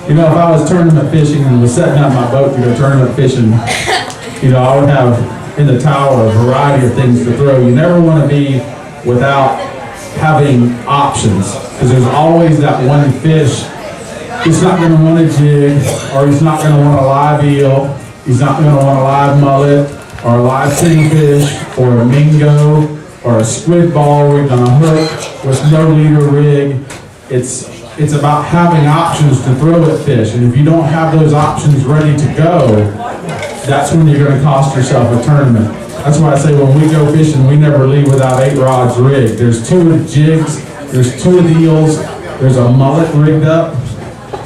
You know, if I was tournament fishing and was setting up my boat to go tournament fishing, you know, I would have in the tower a variety of things to throw. You never want to be without having options, because there's always that one fish. He's not going to want a jig, or he's not going to want a live eel, he's not going to want a live mullet, or a live pinfish, or a mingo, or a squid ball rigged on a hook with no leader rig. It's about having options to throw at fish, and if you don't have those options ready to go, that's when you're going to cost yourself a tournament. That's why I say when we go fishing, we never leave without 8 rods rigged. There's 2 of the jigs, there's 2 of the eels, there's a mullet rigged up.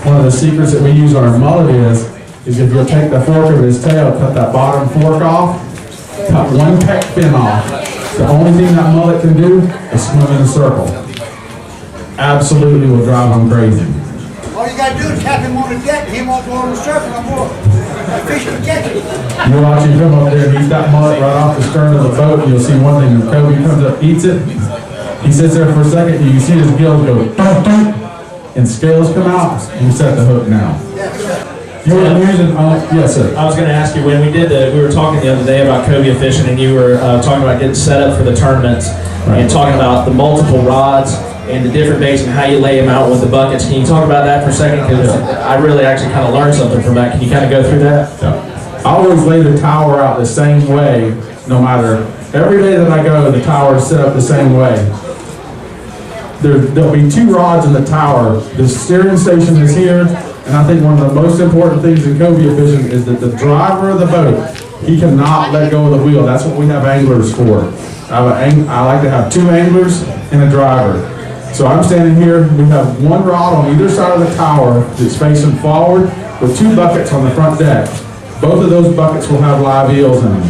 One of the secrets that we use on our mullet is if you'll take the fork of his tail, cut that bottom fork off, cut one pec fin off. The only thing that mullet can do is swim in a circle. Absolutely will drive him crazy. All you gotta do is tap him on the deck and he won't go on the surface no more. The fish will catch it. You watch him come up there and eat that mullet right off the stern of the boat, and you'll see one thing, when Cobia comes up, eats it, he sits there for a second, and you can see his gills go dunk, dunk, and scales come out, and you set the hook now. You were using, yes sir. I was going to ask you, when we were talking the other day about cobia fishing, and you were talking about getting set up for the tournaments, right, and talking about the multiple rods and the different baits and how you lay them out with the buckets. Can you talk about that for a second? Because I really actually kind of learned something from that. Can you kind of go through that? Yeah. I always lay the tower out the same way, no matter, every day that I go, the tower is set up the same way. There'll be 2 rods in the tower. The steering station is here, and I think one of the most important things in cobia fishing is that the driver of the boat, he cannot let go of the wheel. That's what we have anglers for. I like to have 2 anglers and a driver. So I'm standing here, we have 1 rod on either side of the tower that's facing forward with 2 buckets on the front deck. Both of those buckets will have live eels in them.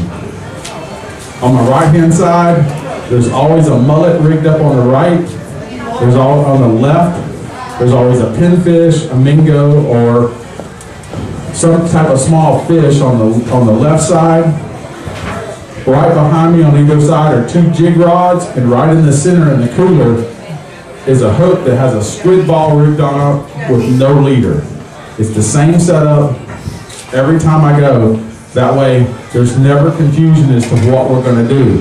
On my right hand side, there's always a mullet rigged up on the right. There's all on the left, there's always a pinfish, a mingo, or some type of small fish on the left side. Right behind me on either side are 2 jig rods, and right in the center in the cooler is a hook that has a squid ball rigged on it with no leader. It's the same setup every time I go. That way, there's never confusion as to what we're going to do.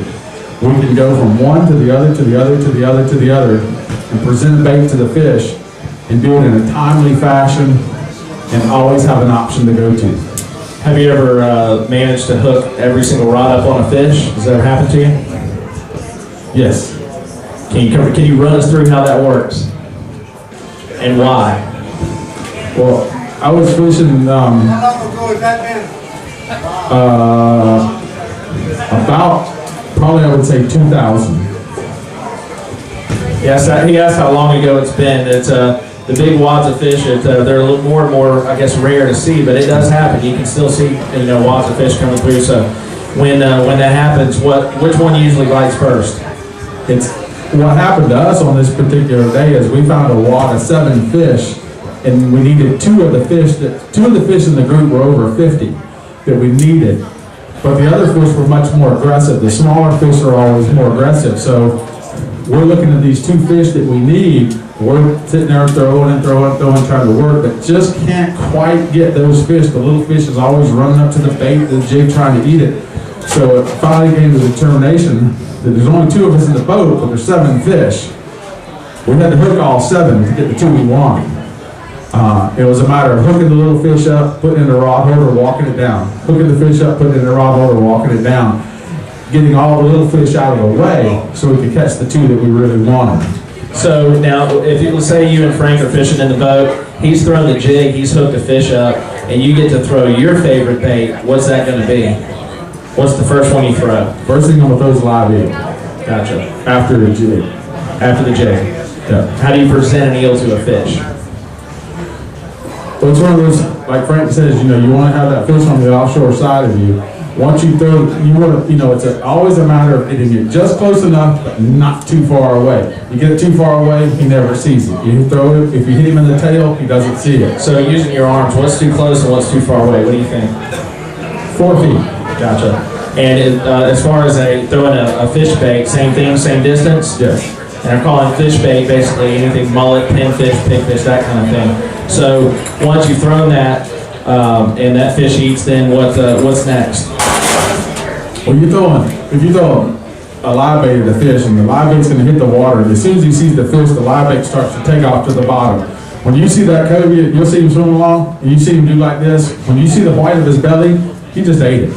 We can go from one to the other, to the other, to the other, to the other, and present a bait to the fish, and do it in a timely fashion, and always have an option to go to. Have you ever managed to hook every single rod up on a fish? Has that ever happened to you? Yes. Can you run us through how that works? And why? Well, I was fishing How long ago has that been? about, probably I would say 2000. Yes, he asked how long ago it's been. It's the big wads of fish. They're a little more and more, I guess, rare to see, but it does happen. You can still see, wads of fish coming through. So when that happens, which one usually bites first? What happened to us on this particular day is we found a wad of 7 fish, and we needed 2 of the fish in the group were over 50 that we needed, but the other fish were much more aggressive. The smaller fish are always more aggressive, so we're looking at these 2 fish that we need. We're sitting there throwing, trying to work, but just can't quite get those fish. The little fish is always running up to the bait, the jig, trying to eat it. So it finally came to the determination that there's only 2 of us in the boat, but there's 7 fish. We had to hook all 7 to get the 2 we wanted. It was a matter of hooking the little fish up, putting it in the rod holder, walking it down. Hooking the fish up, putting it in the rod holder, walking it down. Getting all the little fish out of the way so we could catch the 2 that we really wanted. So now, let's say you and Frank are fishing in the boat, he's thrown the jig, he's hooked the fish up, and you get to throw your favorite bait, what's that going to be? What's the first one you throw? First thing I'm going to throw is live eel. Gotcha. After the jig. After the jig. Yeah. How do you present an eel to a fish? Well, it's one of those, like Frank says, you want to have that fish on the offshore side of you. Once you throw, you want to, it's always a matter of getting it just close enough, but not too far away. You get it too far away, he never sees it. You throw it, if you hit him in the tail, he doesn't see it. So using your arms, what's too close and what's too far away? What do you think? 4 feet. Gotcha. And as far as throwing a fish bait, same thing, same distance? Yes. And I'm calling fish bait basically anything mullet, pinfish, pigfish, that kind of thing. So once you've thrown that and that fish eats, then what's next? Well, if you throw a live bait at a fish and the live bait's going to hit the water, and as soon as he sees the fish, the live bait starts to take off to the bottom. When you see that cobia, you'll see him swim along, and you see him do like this. When you see the white of his belly, he just ate it.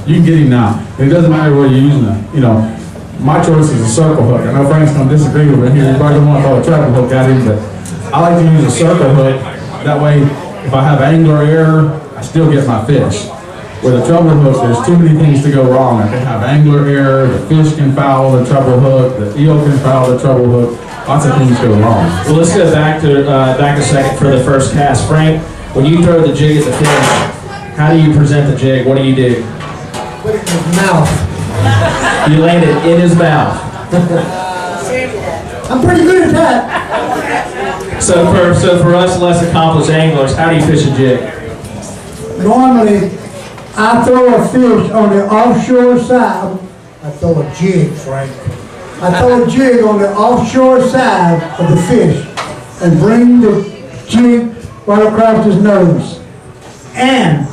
You can get him now. And it doesn't matter where you're using it. My choice is a circle hook. I know Frank's going to disagree with me here. You're probably going to want to throw a treble hook at him, but I like to use a circle hook. That way, if I have angler error, I still get my fish. With a treble hook, there's too many things to go wrong. I can have angler error, the fish can foul the treble hook, the eel can foul the treble hook. Lots of things go wrong. Well, let's go back a second for the first cast. Frank, when you throw the jig at the fish, how do you present the jig? What do you do? Put it in his mouth. You land it in his mouth. I'm pretty good at that. So for us less accomplished anglers, how do you fish a jig? Normally, I throw a fish on the offshore side. I throw a jig, Frank. I throw a jig on the offshore side of the fish and bring the jig right across his nose. And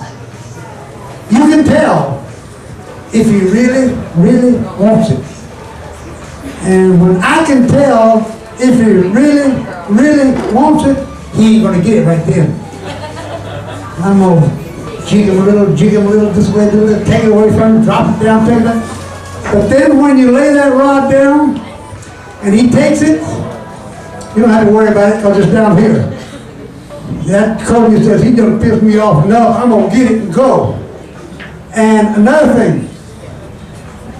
you can tell if he really, really wants it. And when I can tell if he really, really wants it, he ain't gonna get it right then. I'm gonna jig him a little, this way, do that, take it away from him, drop it down, take it. But then when you lay that rod down and he takes it, you don't have to worry about it because it's down here. That Cobia says, he done pissed me off enough, I'm gonna get it and go. And another thing,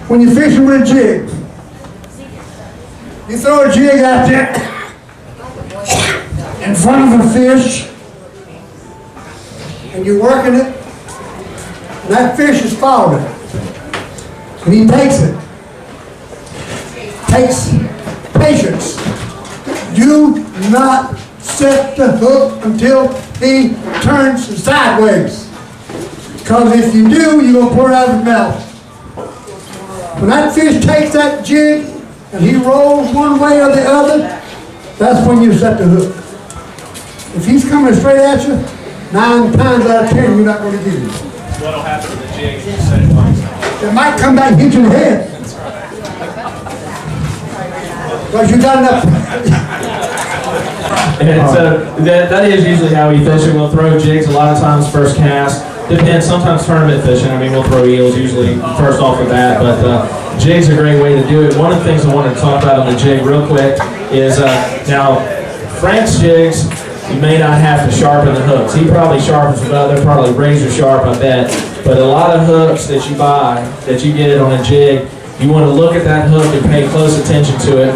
when you're fishing with a jig, you throw a jig out there in front of a fish, and you're working it, and that fish is following it, and he takes it. Takes patience. Do not set the hook until he turns sideways, because if you do, you're going to pour it out of his mouth. When that fish takes that jig and he rolls one way or the other, that's when you set the hook. If he's coming straight at you, 9 times out of 10, you're not going to get him. What'll happen to the jig if you set it like that? It might come back and hit you in the head. Because you got enough. And so that is usually how we fish it. We'll throw jigs a lot of times first cast. Depends, sometimes tournament fishing. I mean, we'll throw eels usually first off the bat, but jigs are a great way to do it. One of the things I wanted to talk about on the jig real quick is now, Frank's jigs, you may not have to sharpen the hooks. He probably sharpens them up. They're probably razor sharp, I bet. But a lot of hooks that you buy, that you get on a jig, you want to look at that hook and pay close attention to it.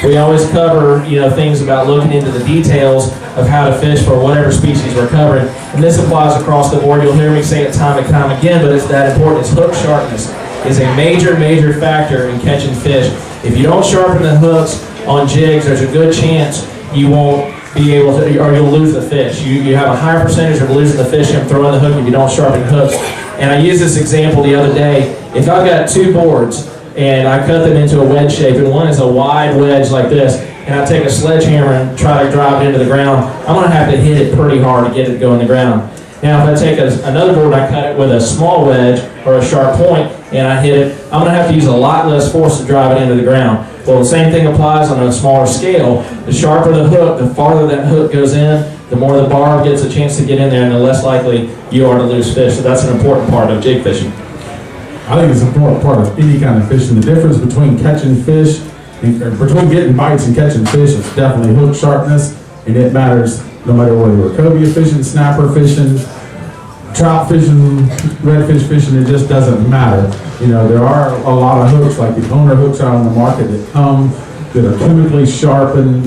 We always cover, things about looking into the details of how to fish for whatever species we're covering. And this applies across the board. You'll hear me say it time and time again, but it's that important. It's hook sharpness is a major, major factor in catching fish. If you don't sharpen the hooks on jigs, there's a good chance you won't be able to, or you'll lose the fish. You have a higher percentage of losing the fish and throwing the hook if you don't sharpen hooks. And I used this example the other day. If I've got 2 boards and I cut them into a wedge shape, and one is a wide wedge like this, and I take a sledgehammer and try to drive it into the ground, I'm going to have to hit it pretty hard to get it to go in the ground. Now, if I take another board and I cut it with a small wedge or a sharp point and I hit it, I'm going to have to use a lot less force to drive it into the ground. Well, the same thing applies on a smaller scale. The sharper the hook, the farther that hook goes in, the more the barb gets a chance to get in there, and the less likely you are to lose fish. So that's an important part of jig fishing. I think it's an important part of any kind of fishing. The difference between catching fish, between getting bites and catching fish, is definitely hook sharpness, and it matters no matter whether you're cobia fishing, snapper fishing, trout fishing, redfish fishing. It just doesn't matter. There are a lot of hooks, like the owner hooks out on the market that are chemically sharpened,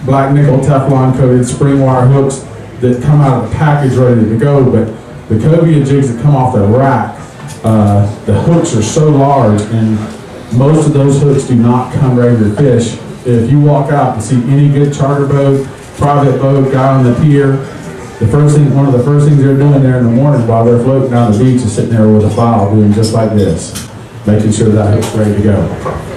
black nickel Teflon coated spring wire hooks that come out of the package ready to go. But the cobia jigs that come off the rack, the hooks are so large, and most of those hooks do not come ready to fish. If you walk out and see any good charter boat, private boat, guy on the pier, one of the first things they're doing there in the morning while they're floating down the beach is sitting there with a file doing just like this, making sure that hook's ready to go.